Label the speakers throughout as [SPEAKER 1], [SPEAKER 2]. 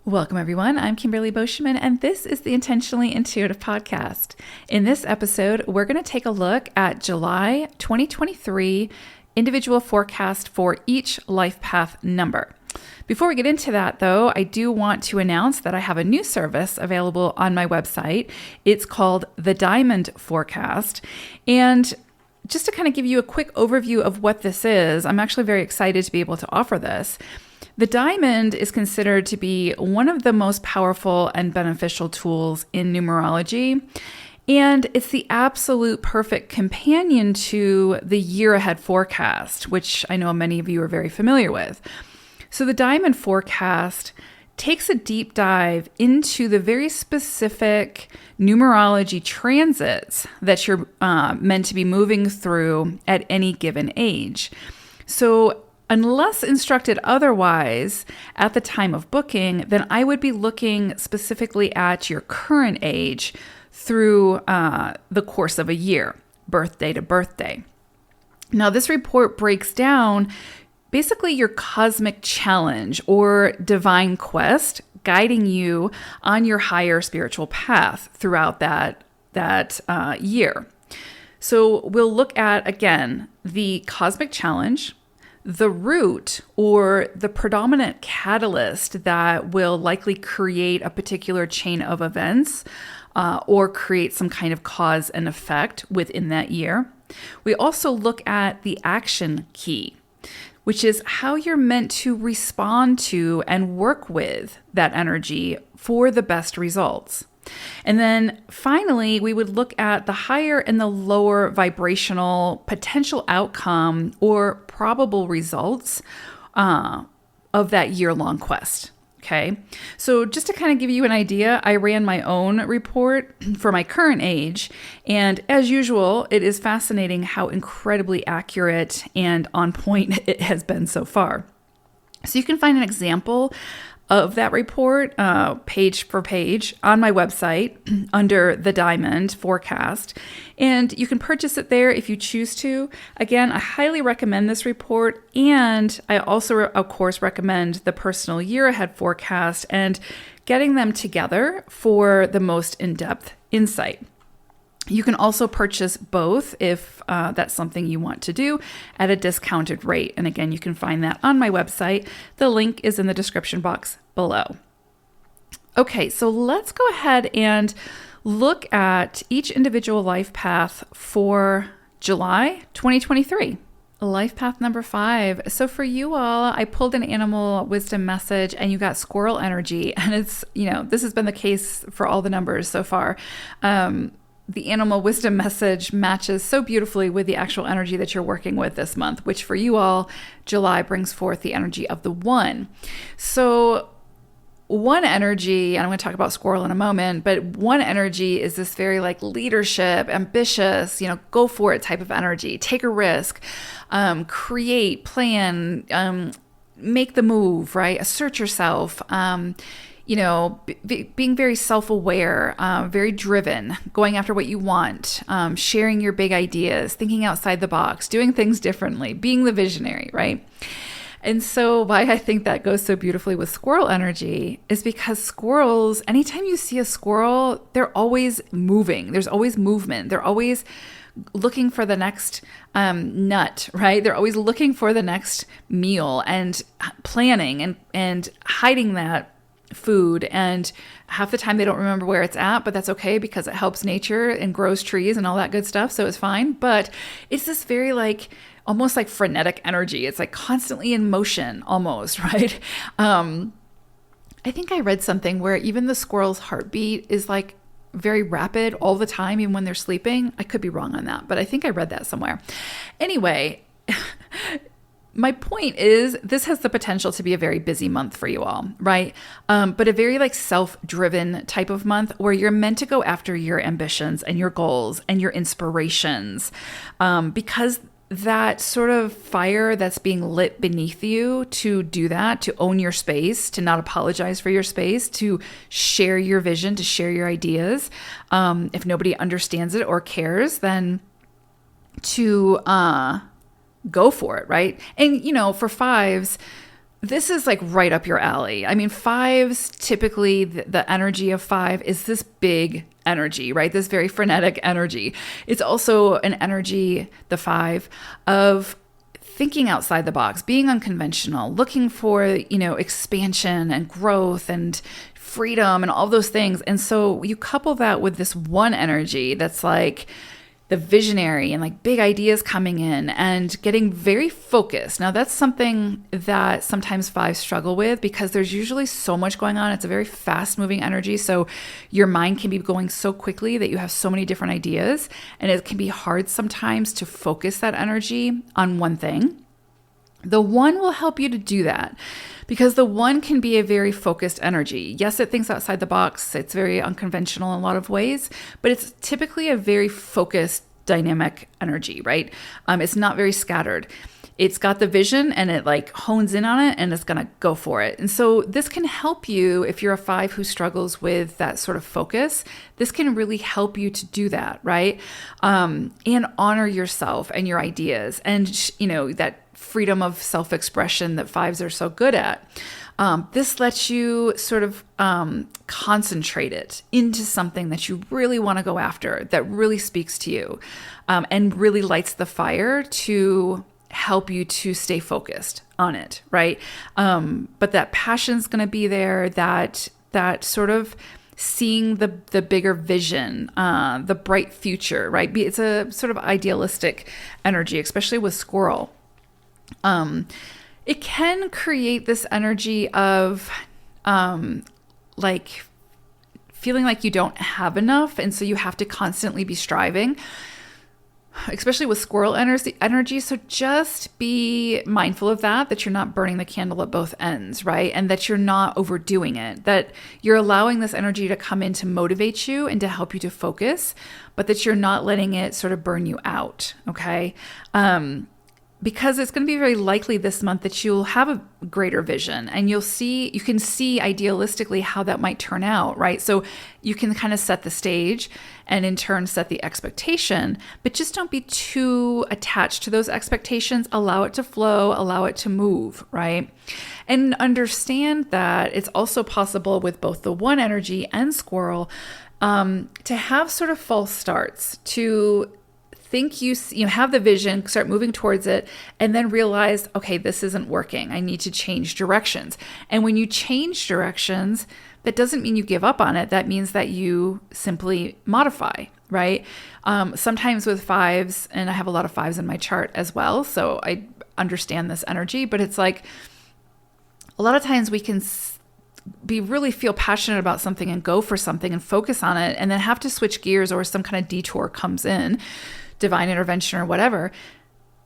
[SPEAKER 1] Welcome, everyone. I'm Kimberly Boschman, and this is the Intentionally Intuitive Podcast. In this episode, we're going to take a look at July 2023 individual forecast for each life path number. Before we get into that, though, I do want to announce that I have a new service available on my website. It's called the Diamond Forecast. And just to kind of give you a quick overview of what this is, I'm actually very excited to be able to offer this. The diamond is considered to be one of the most powerful and beneficial tools in numerology, and it's the absolute perfect companion to the year ahead forecast, which I know many of you are very familiar with. So the diamond forecast takes a deep dive into the very specific numerology transits that you're meant to be moving through at any given age. So unless instructed otherwise at the time of booking, then I would be looking specifically at your current age through the course of a year, birthday to birthday. Now, this report breaks down basically your cosmic challenge or divine quest, guiding you on your higher spiritual path throughout that year. So we'll look at, again, the cosmic challenge, the root or the predominant catalyst that will likely create a particular chain of events or create some kind of cause and effect within that year. We also look at the action key, which is how you're meant to respond to and work with that energy for the best results. And then finally, we would look at the higher and the lower vibrational potential outcome or probable results of that year-long quest. Okay, so just to kind of give you an idea, I ran my own report for my current age, and as usual, it is fascinating how incredibly accurate and on point it has been so far. So you can find an example of that report, page for page, on my website under the Diamond Forecast. And you can purchase it there if you choose to. Again, I highly recommend this report. And I also, of course, recommend the personal year ahead forecast and getting them together for the most in-depth insight. You can also purchase both if that's something you want to do at a discounted rate. And again, you can find that on my website. The link is in the description box below. Okay, so let's go ahead and look at each individual life path for July 2023. Life path number 5. So for you all, I pulled an animal wisdom message and you got squirrel energy. And it's, this has been the case for all the numbers so far. The animal wisdom message matches so beautifully with the actual energy that you're working with this month, which for you all, July brings forth the energy of the one. So one energy, and I'm going to talk about squirrel in a moment, but one energy is this very leadership, ambitious, go for it type of energy. Take a risk, create, plan, make the move, right? Assert yourself. Being very self-aware, very driven, going after what you want, sharing your big ideas, thinking outside the box, doing things differently, being the visionary, right? And so why I think that goes so beautifully with squirrel energy is because squirrels, anytime you see a squirrel, they're always moving. There's always movement. They're always looking for the next nut, right? They're always looking for the next meal and planning and hiding that food, and half the time they don't remember where it's at, but that's okay because it helps nature and grows trees and all that good stuff, so it's fine. But it's this very almost frenetic energy. It's constantly in motion almost, right? I think I read something where even the squirrel's heartbeat is very rapid all the time, even when they're sleeping. I could be wrong on that, but I think I read that somewhere. Anyway, my point is this has the potential to be a very busy month for you all, right? But a very self-driven type of month where you're meant to go after your ambitions and your goals and your inspirations, because that sort of fire that's being lit beneath you to do that, to own your space, to not apologize for your space, to share your vision, to share your ideas. If nobody understands it or cares, then to go for it, right? And, for fives, this is like right up your alley. I mean, fives, typically the energy of five is this big energy, right? This very frenetic energy. It's also an energy, the five, of thinking outside the box, being unconventional, looking for, expansion and growth and freedom and all those things. And so you couple that with this one energy that's like the visionary and like big ideas coming in and getting very focused. Now, that's something that sometimes fives struggle with because there's usually so much going on. It's a very fast moving energy. So your mind can be going so quickly that you have so many different ideas, and it can be hard sometimes to focus that energy on one thing. The one will help you to do that because the one can be a very focused energy. Yes, it thinks outside the box. It's very unconventional in a lot of ways, but it's typically a very focused, dynamic energy, right? It's not very scattered. It's got the vision and it like hones in on it and it's going to go for it. And so this can help you if you're a five who struggles with that sort of focus. This can really help you to do that, right? And honor yourself and your ideas and, that freedom of self-expression that fives are so good at. This lets you sort of concentrate it into something that you really want to go after, that really speaks to you, and really lights the fire to help you to stay focused on it, right? But that passion's going to be there, that sort of seeing the bigger vision, the bright future, right? It's a sort of idealistic energy, especially with squirrel. It can create this energy of like feeling like you don't have enough, and so you have to constantly be striving, especially with squirrel energy. So just be mindful of that you're not burning the candle at both ends, right? And that you're not overdoing it, that you're allowing this energy to come in to motivate you and to help you to focus, but that you're not letting it sort of burn you out, okay? Because it's going to be very likely this month that you'll have a greater vision and you can see idealistically how that might turn out, right? So you can kind of set the stage and in turn set the expectation, but just don't be too attached to those expectations. Allow it to flow, allow it to move, right? And understand that it's also possible with both the one energy and squirrel to have sort of false starts, to think you have the vision, start moving towards it, and then realize, okay, this isn't working. I need to change directions. And when you change directions, that doesn't mean you give up on it. That means that you simply modify, right? Sometimes with fives, and I have a lot of fives in my chart as well, so I understand this energy, but it's like a lot of times we can really feel passionate about something and go for something and focus on it, and then have to switch gears or some kind of detour comes in, divine intervention or whatever,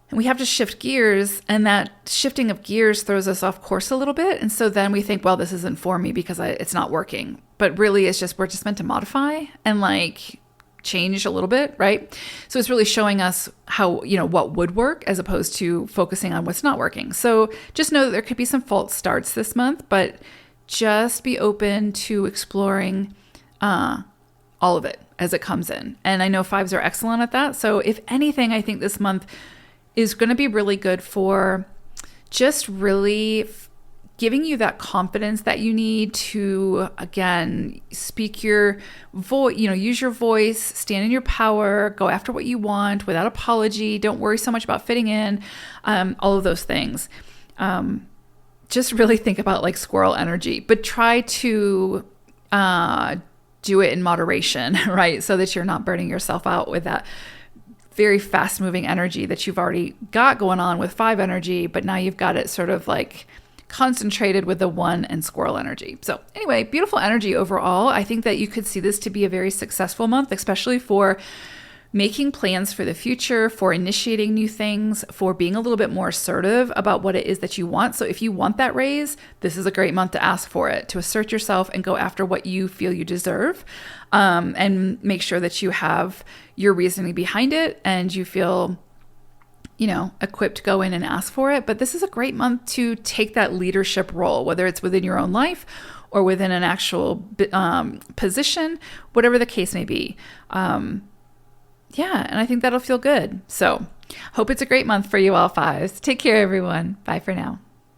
[SPEAKER 1] and we have to shift gears, and that shifting of gears throws us off course a little bit. And so then we think, well, this isn't for me because it's not working. But really we're just meant to modify and like change a little bit, right? So it's really showing us how, what would work as opposed to focusing on what's not working. So just know that there could be some false starts this month, but just be open to exploring all of it as it comes in. And I know fives are excellent at that. So if anything, I think this month is going to be really good for just really giving you that confidence that you need to, again, speak your voice, use your voice, stand in your power, go after what you want without apology. Don't worry so much about fitting in, all of those things. Just really think about like squirrel energy, but try to do it in moderation, right? So that you're not burning yourself out with that very fast moving energy that you've already got going on with five energy, but now you've got it sort of like concentrated with the one and squirrel energy. So anyway, beautiful energy overall. I think that you could see this to be a very successful month, especially for making plans for the future, for initiating new things, for being a little bit more assertive about what it is that you want. So if you want that raise, this is a great month to ask for it, to assert yourself and go after what you feel you deserve, and make sure that you have your reasoning behind it and you feel, equipped to go in and ask for it. But this is a great month to take that leadership role, whether it's within your own life or within an actual position, whatever the case may be. And I think that'll feel good. So hope it's a great month for you all fives. Take care, everyone. Bye for now.